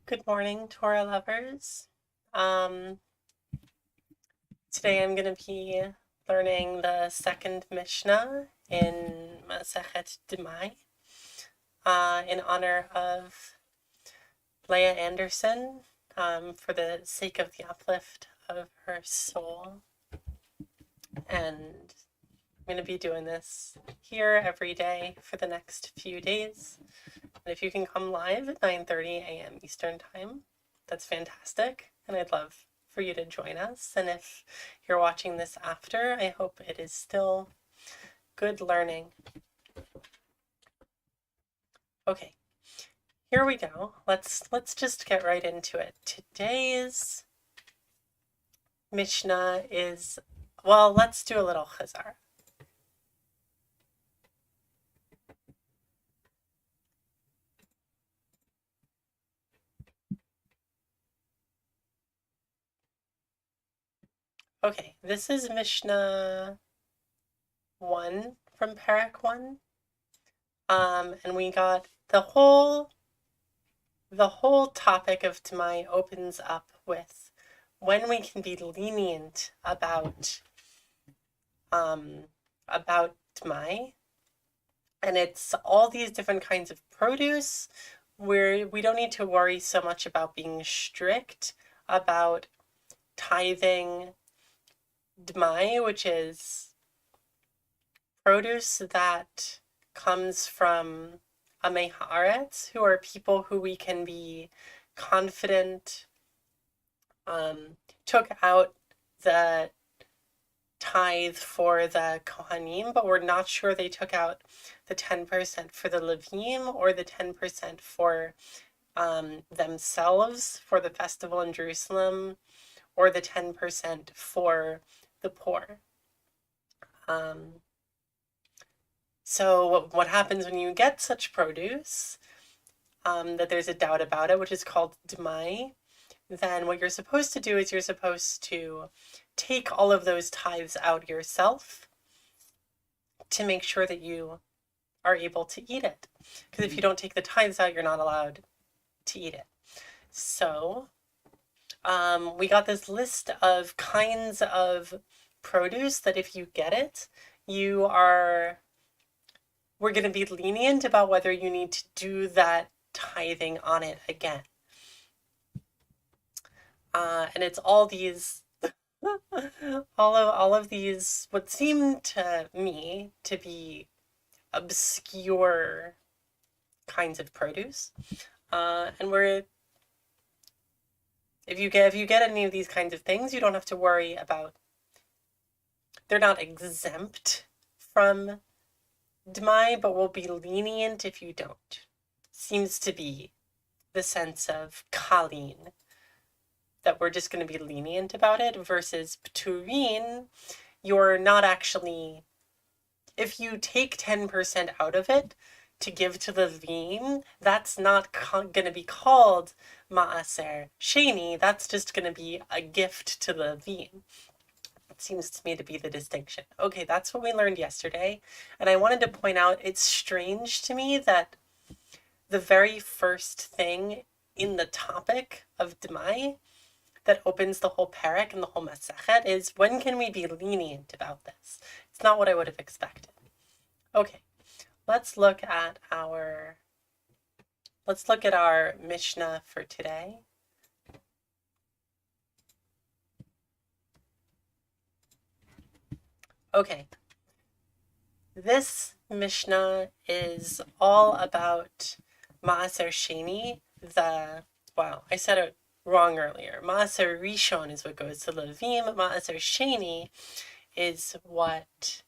Good morning, Torah lovers. Um, Today I'm going to be learning the second Mishnah in Masechet D'mai in honor of Lea Andersen for the sake of the uplift of her soul. And I'm going to be doing this here every day for the next few days. And if you can come live at 9:30 a.m. Eastern Time, that's fantastic. And I'd love for you to join us. And if you're watching this after, I hope it is still good learning. Okay, here we go. Let's just get right into it. Today's Mishnah is, well, let's do a little chazar. Okay, this is Mishnah 1 from Parak 1. And we got the whole topic of D'mai opens up with when we can be lenient about D'mai, and it's all these different kinds of produce where we don't need to worry so much about being strict about tithing D'mai, which is produce that comes from Amei Haaretz, who are people who we can be confident took out the tithe for the Kohanim, but we're not sure they took out the 10% for the Levim or the 10% for themselves for the festival in Jerusalem, or the 10% for the poor. So what happens when you get such produce, that there's a doubt about it, which is called D'mai, then what you're supposed to do is you're supposed to take all of those tithes out yourself to make sure that you are able to eat it. Because if you don't take the tithes out, you're not allowed to eat it. So we got this list of kinds of produce that if you get it, we're going to be lenient about whether you need to do that tithing on it again. And it's all these, all of these, what seem to me to be obscure kinds of produce. And if you get any of these kinds of things, you don't have to worry about, they're not exempt from D'mai, but will be lenient if you don't. Seems to be the sense of Kalin, that we're just going to be lenient about it, versus Pturin, you're not actually, if you take 10% out of it to give to the Levim, that's not going to be called Ma'aser Sheni, that's just going to be a gift to the Levim. It seems to me to be the distinction. Okay, that's what we learned yesterday, and I wanted to point out, it's strange to me that the very first thing in the topic of D'mai that opens the whole parak and the whole Masechet is, when can we be lenient about this? It's not what I would have expected. Okay, let's look at our Mishnah for today. Okay, this Mishnah is all about Ma'aser Sheni, wow, I said it wrong earlier. Ma'aser Rishon is what goes to Levim. Ma'aser Sheni is what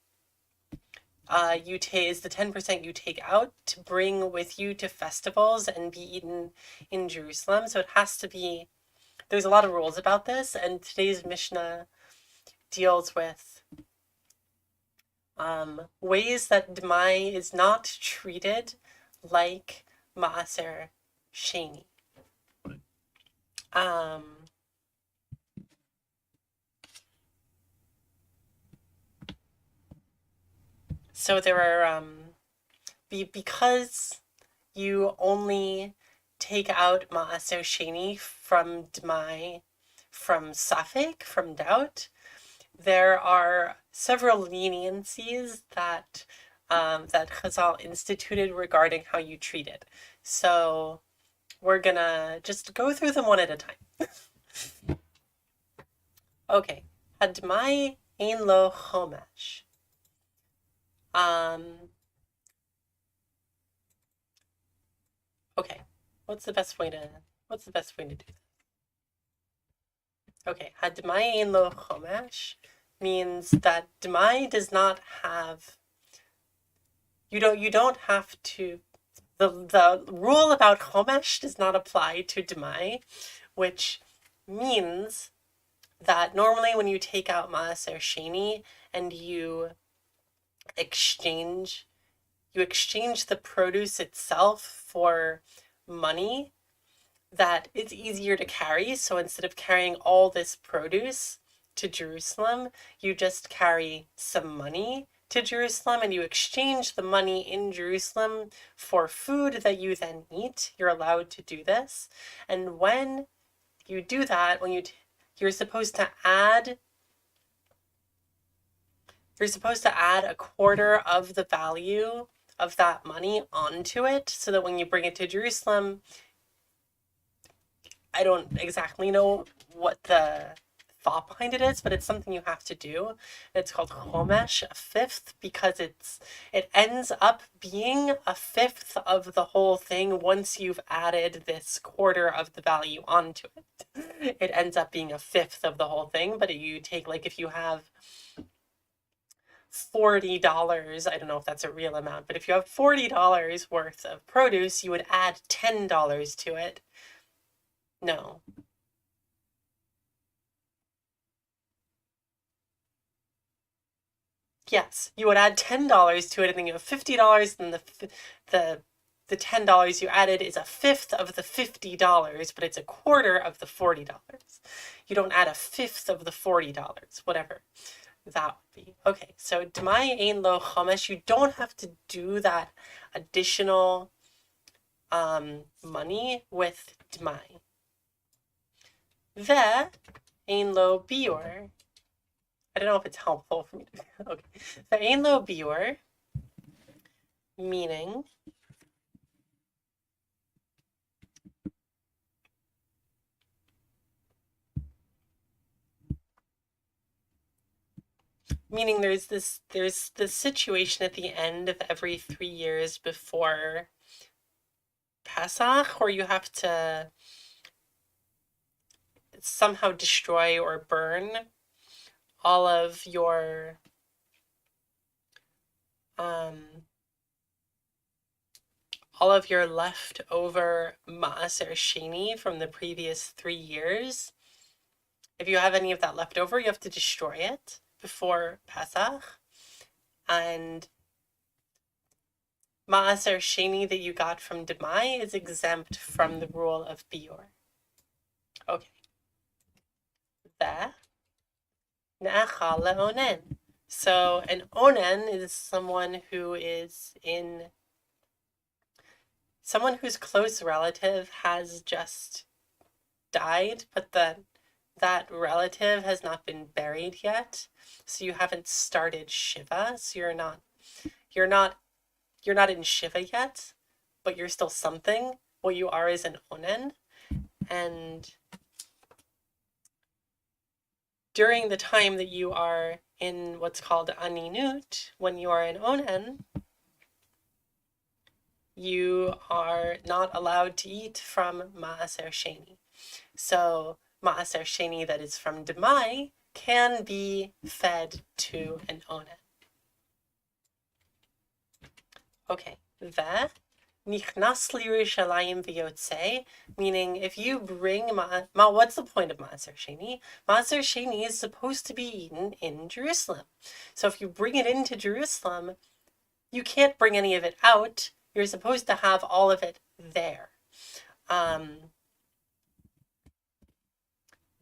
is the 10% you take out to bring with you to festivals and be eaten in Jerusalem. So it has to be, there's a lot of rules about this, and today's Mishnah deals with ways that D'mai is not treated like Ma'aser Sheni. So there are, because you only take out Ma'aser Sheni from D'mai, from Safek, from doubt, there are several leniencies that that Chazal instituted regarding how you treat it. So we're gonna just go through them one at a time. Okay, Hadmai ein lo chomesh. Okay, what's the best way to do this? Okay, Hadmai ein lo chomesh means that D'mai does not have. You don't have to. The rule about chomesh does not apply to D'mai, which means that normally when you take out Ma'aser Sheni and you exchange the produce itself for money, that it's easier to carry. So instead of carrying all this produce to Jerusalem, you just carry some money to Jerusalem and you exchange the money in Jerusalem for food that you then eat. You're allowed to do this. And when you do that, you're supposed to add a quarter of the value of that money onto it so that when you bring it to Jerusalem, I don't exactly know what the thought behind it is, but it's something you have to do. It's called chomesh, a fifth, because it ends up being a fifth of the whole thing once you've added this quarter of the value onto it. It ends up being a fifth of the whole thing, but you take, like, if you have $40, I don't know if that's a real amount, but if you have $40 worth of produce, you would add $10 to it. No. Yes, you would add $10 to it, and then you have $50, and the $10 you added is a fifth of the $50, but it's a quarter of the $40. You don't add a fifth of the $40, whatever that would be. Okay, so D'mai ein lo chomesh, you don't have to do that additional money with D'mai. Ve ein lo biur. I don't know if it's helpful for me to. Okay. Ve ein lo biur, meaning there's this situation at the end of every 3 years before Pesach where you have to somehow destroy or burn all of your leftover Ma'aser Sheni from the previous 3 years. If you have any of that left over, you have to destroy it before Pesach. And Ma'aser Sheni that you got from D'mai is exempt from the rule of biur. Okay. That ne'achal le'onen. So an onen is someone whose close relative has just died, but that relative has not been buried yet, so you haven't started Shiva, so you're not in Shiva yet, but you're still something. What you are is an onen, and during the time that you are in what's called aninut, when you are an onen, you are not allowed to eat from Ma'aser Sheni. So Ma'aser Sheni that is from D'mai can be fed to an onen. Okay, ve nichnas liYerushalayim v'yotzei, meaning if you bring what's the point of Ma'aser Sheni? Ma'aser Sheni is supposed to be eaten in Jerusalem. So if you bring it into Jerusalem, you can't bring any of it out. You're supposed to have all of it there.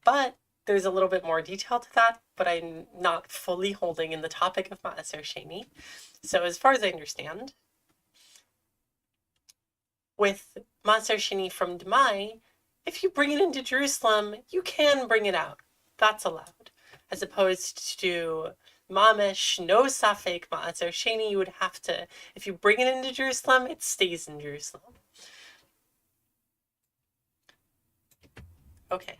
But there's a little bit more detail to that, but I'm not fully holding in the topic of Ma'aser Sheni. So as far as I understand, with Maaser Sheni from D'mai, if you bring it into Jerusalem, you can bring it out. That's allowed. As opposed to Mamish, no Safek Maaser Sheni, you would have to, if you bring it into Jerusalem, it stays in Jerusalem. Okay.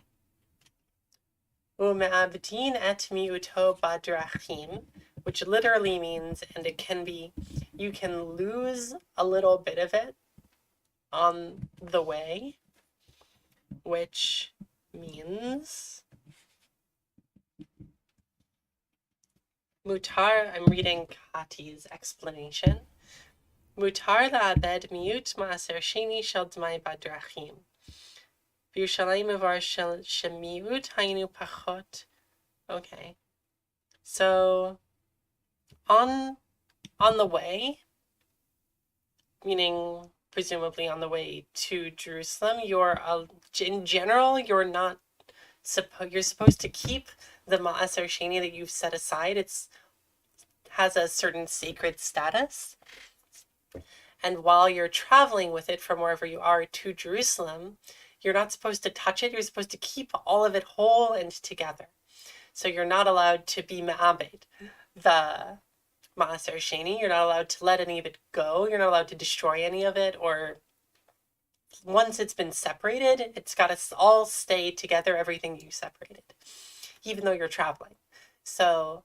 U'me'abdin et mi'uto badrachim, which literally means, and it can be, you can lose a little bit of it on the way, which means mutar, I'm reading Kati's explanation. Mutar la'abed miut ma'aser sheni shel d'mai badrachim. V'Yerushalayim uvar shemiut haynu pachot. Okay. So on the way, meaning presumably on the way to Jerusalem, in general, you're supposed to keep the Ma'aser Sheni that you've set aside. It has a certain sacred status. And while you're traveling with it from wherever you are to Jerusalem, you're not supposed to touch it. You're supposed to keep all of it whole and together. So you're not allowed to be me'abed the Maaser Sheni. You're not allowed to let any of it go. You're not allowed to destroy any of it, or once it's been separated, it's got to all stay together, everything you separated, even though you're traveling. So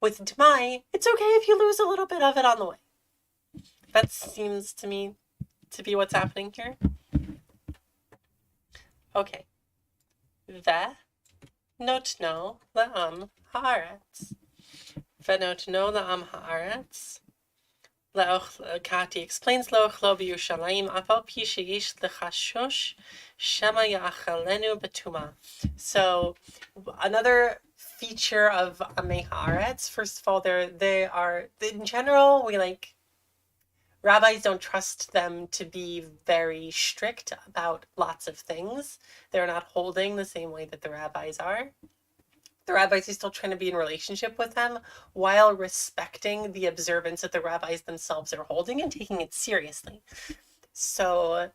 with D'mai, it's okay if you lose a little bit of it on the way. That seems to me to be what's happening here. Okay. Ve'notno la'am ha'aretz. Ve'notno la'am ha'aretz. Kati explains Le'ochlo b'Yerushalayim afal pi sheyesh l'chashosh shema ya'achalenu betuma. So another feature of Amei Haaretz, first of all, they are, in general, rabbis don't trust them to be very strict about lots of things. They're not holding the same way that the rabbis are. The rabbis are still trying to be in relationship with them while respecting the observance that the rabbis themselves are holding and taking it seriously. So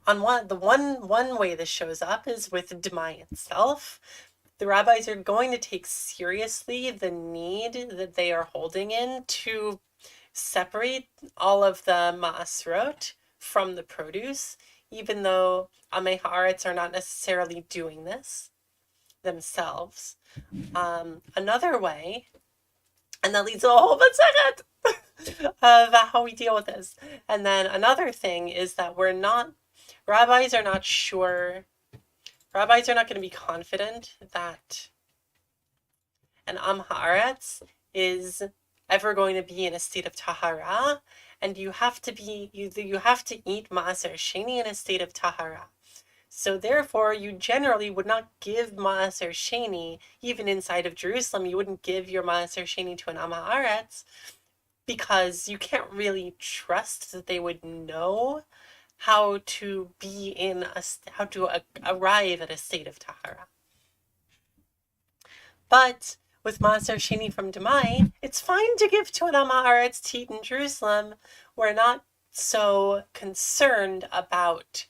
the one way this shows up is with D'mai itself. The rabbis are going to take seriously the need that they are holding in to separate all of the ma'asrot from the produce, even though Amei Haaretz are not necessarily doing this themselves. Another way, and that leads to a whole second of how we deal with this. And then another thing is that rabbis are not going to be confident that an Am Haaretz is ever going to be in a state of tahara, and you have to eat Maaser Sheni in a state of tahara. So therefore, you generally would not give Maaser Sheni, even inside of Jerusalem, you wouldn't give your Maaser Sheni to an Am Haaretz, because you can't really trust that they would know how to arrive at a state of tahara. But with Maaser Sheni from D'mai, it's fine to give to an Am Haaretz to eat in Jerusalem. We're not so concerned about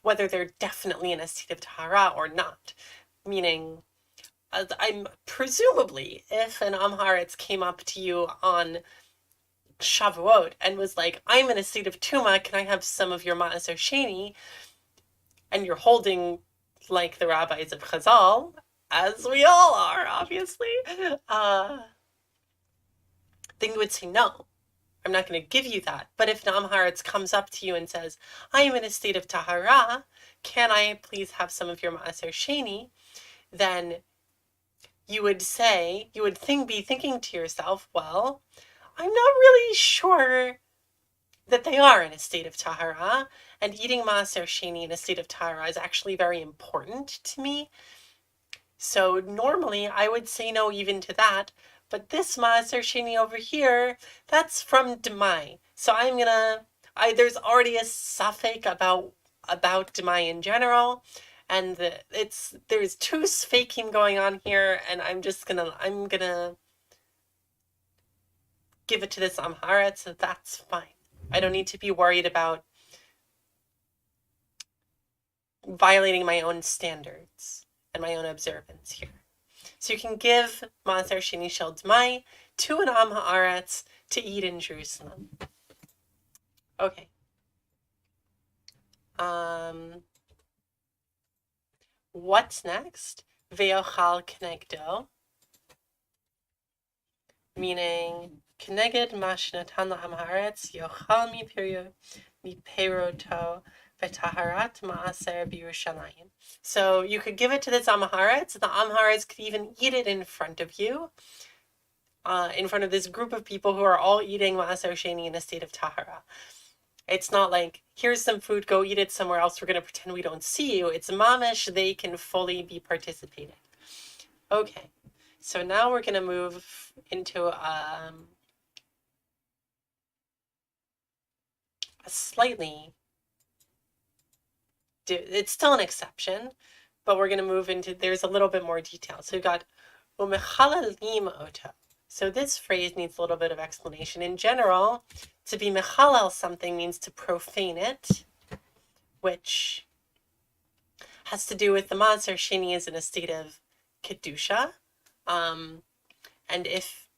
whether they're definitely in a state of tahara or not. Meaning, I'm presumably, if an Am Haaretz came up to you on Shavuot and was like, I'm in a state of tuma, can I have some of your Maaser Sheni? And you're holding like the rabbis of Chazal, as we all are, obviously, then you would say, no, I'm not going to give you that. But if Am Haaretz comes up to you and says, I am in a state of tahara, can I please have some of your Maaser Sheni? Then you would be thinking to yourself, well, I'm not really sure that they are in a state of tahara, and eating Maaser Sheni in a state of tahara is actually very important to me. So normally I would say no even to that, but this Maaser Sheni over here, that's from D'mai. So there's already a safek about D'mai in general, and there's two sfakim going on here, and I'm gonna give it to this Am Haaretz, so that's fine. I don't need to be worried about violating my own standards and my own observance here. So you can give Maaser Sheni Shel D'mai to an Am Haaretz to eat in Jerusalem. Okay. What's next? Ve'ochal kenegdo, meaning keneged ma shenatan la'am haaretz yochal miperoto v'taharat ma'aser b'Yerushalayim. So you could give it to this Am Haaretz. The Am Haaretz could even eat it in front of you, in front of this group of people who are all eating Ma'aser Sheni in a state of tahara. It's not like, here's some food, go eat it somewhere else, we're going to pretend we don't see you. It's mamish, they can fully be participating. Okay, so now we're going to move into a slightly, it's still an exception, but we're going to move into, there's a little bit more detail. So we've got umechalalim oto. So this phrase needs a little bit of explanation. In general, to be mechalal something means to profane it, which has to do with the Maaser Sheni is in a state of kedusha, and if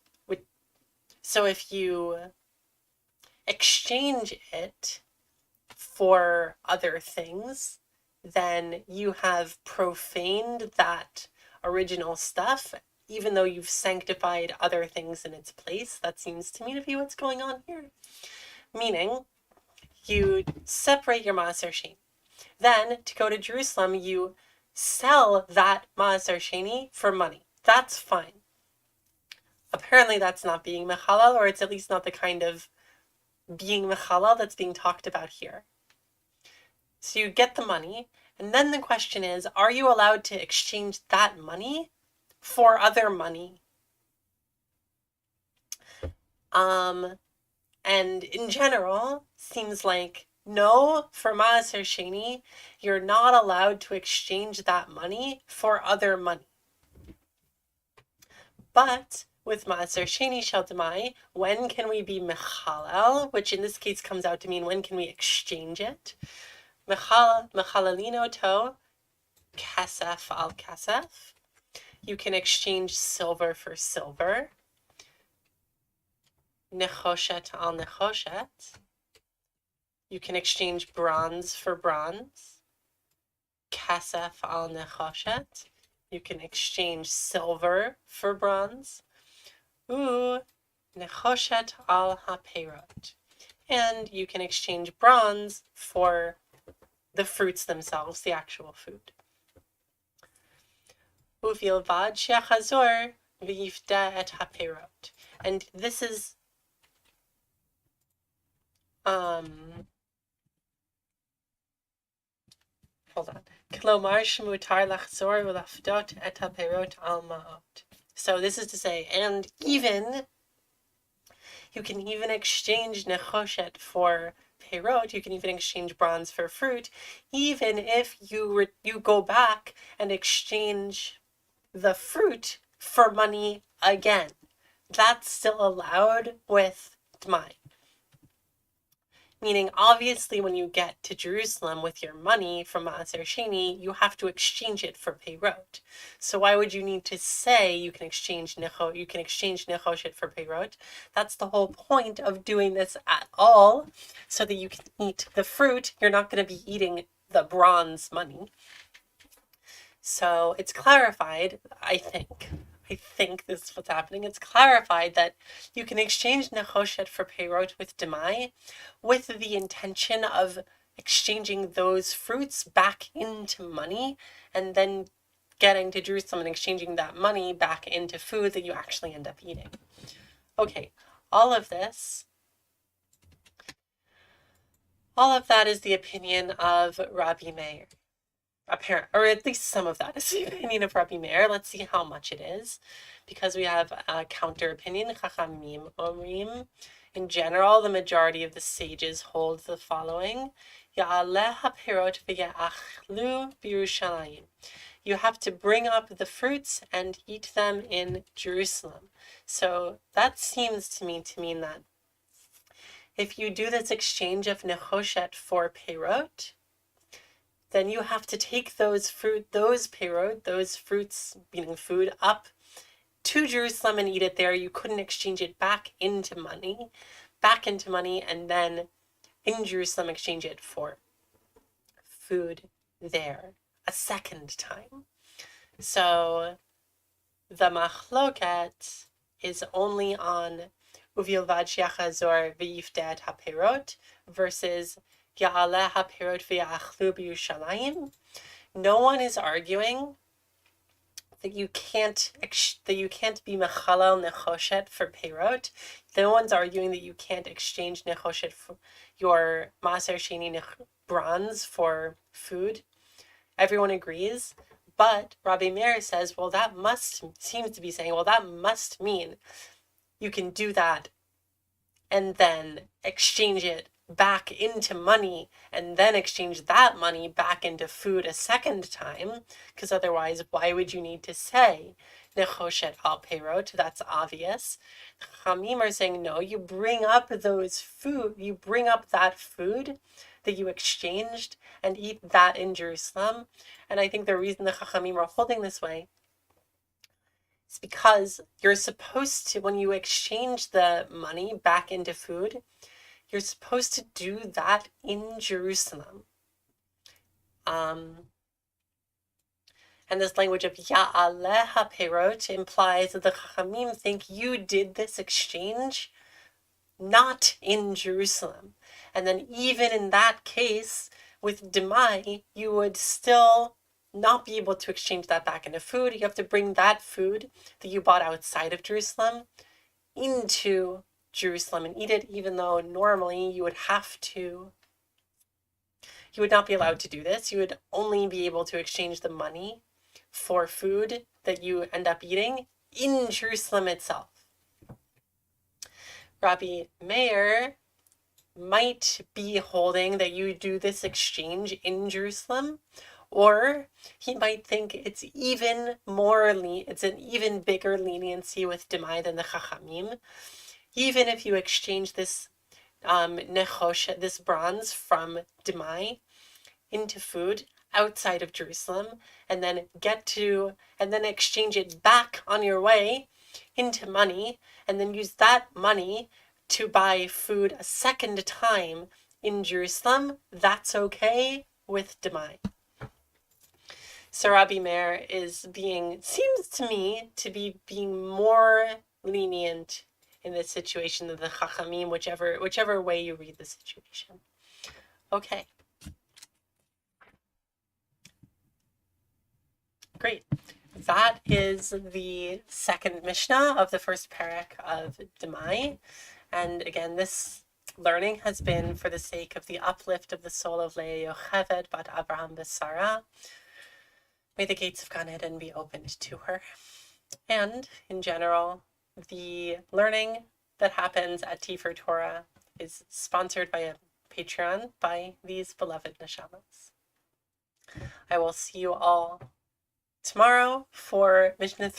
you exchange it for other things, then you have profaned that original stuff, even though you've sanctified other things in its place. That seems to me to be what's going on here. Meaning, you separate your Maaser Sheni. Then, to go to Jerusalem, you sell that Maaser Sheni for money. That's fine. Apparently that's not being mechalal, or it's at least not the kind of being mechalal that's being talked about here. So you get the money, and then the question is, are you allowed to exchange that money for other money? And in general, seems like no, for Maaser Sheni, you're not allowed to exchange that money for other money. But with Maaser Sheni Shel D'mai, when can we be mechalal? Which in this case comes out to mean when can we exchange it? Mechalalino to kasef al kasef. You can exchange silver for silver. Nechoshet al nechoshet. You can exchange bronze for bronze. Kasef al nechoshet. You can exchange silver for bronze. Nechoshet al haperot. And you can exchange bronze for the fruits themselves, the actual food. Uvilvad shechazor v'yifda et haperot. And this is hold on. Klomar shmutar lachzor v'lafdot et haperot al ma'ot. So this is to say, and even you can even exchange nechoshet for perot. You can even exchange bronze for fruit, even if you go back and exchange the fruit for money again. That's still allowed with D'mai. Meaning, obviously, when you get to Jerusalem with your money from Maaser Sheni, you have to exchange it for perot. So why would you need to say you can exchange nechoshet for perot? That's the whole point of doing this at all, so that you can eat the fruit. You're not going to be eating the bronze money. So it's clarified, I think this is what's happening. It's clarified that you can exchange nechoshet for perot with D'mai with the intention of exchanging those fruits back into money and then getting to Jerusalem and exchanging that money back into food that you actually end up eating. Okay, all of that is the opinion of Rabbi Meir. Apparent, or at least some of that is the opinion of Rabbi Meir. Let's see how much it is, because we have a counter opinion. Chachamim omrim. In general, the majority of the sages hold the following: Ya'aleh haperot v'ya'achlu b'Yerushalayim. you have to bring up the fruits and eat them in Jerusalem. So that seems to me to mean that if you do this exchange of nechoshet for perot, then you have to take those perot, those fruits, meaning food, up to Jerusalem and eat it there. You couldn't exchange it back into money, and then in Jerusalem exchange it for food there a second time. So the machloket is only on uvilvad shiachazor v'yifdet haperot versus ya'aleh haperot v'yachlu b'Yushalayim. No one is arguing that you can't be mechalal nechoshet for perot. No one's arguing that you can't exchange nechoshet for your maser sheni bronze for food. Everyone agrees. But Rabbi Meir says, well, that must mean you can do that and then exchange it back into money and then exchange that money back into food a second time, because otherwise, why would you need to say nechoshet al perot? That's obvious. Chamim are saying, no, you bring up that food that you exchanged and eat that in Jerusalem. And I think the reason the Chachamim are holding this way is because you're supposed to, when you exchange the money back into food, you're supposed to do that in Jerusalem. And this language of Ya'aleh HaPerot implies that the Chachamim think you did this exchange not in Jerusalem. And then even in that case, with D'mai, you would still not be able to exchange that back into food. You have to bring that food that you bought outside of Jerusalem into Jerusalem and eat it, even though normally you would not be allowed to do this. You would only be able to exchange the money for food that you end up eating in Jerusalem itself. Rabbi Meir might be holding that you do this exchange in Jerusalem, or he might think it's an even bigger leniency with D'mai than the Chachamim. Even if you exchange this this bronze from D'mai into food outside of Jerusalem, and then exchange it back on your way into money, and then use that money to buy food a second time in Jerusalem, that's okay with D'mai. So Rabbi Meir seems to me to be being more lenient in this situation than the Chachamim, whichever way you read the situation. Okay. Great. That is the second Mishnah of the first parak of D'mai. And again, this learning has been for the sake of the uplift of the soul of Lea Yocheved bat Abraham B'Sara. May the gates of Gan Eden be opened to her. And in general, the learning that happens at Tea for Torah is sponsored by a Patreon by these beloved neshamas. I will see you all tomorrow for Mishnah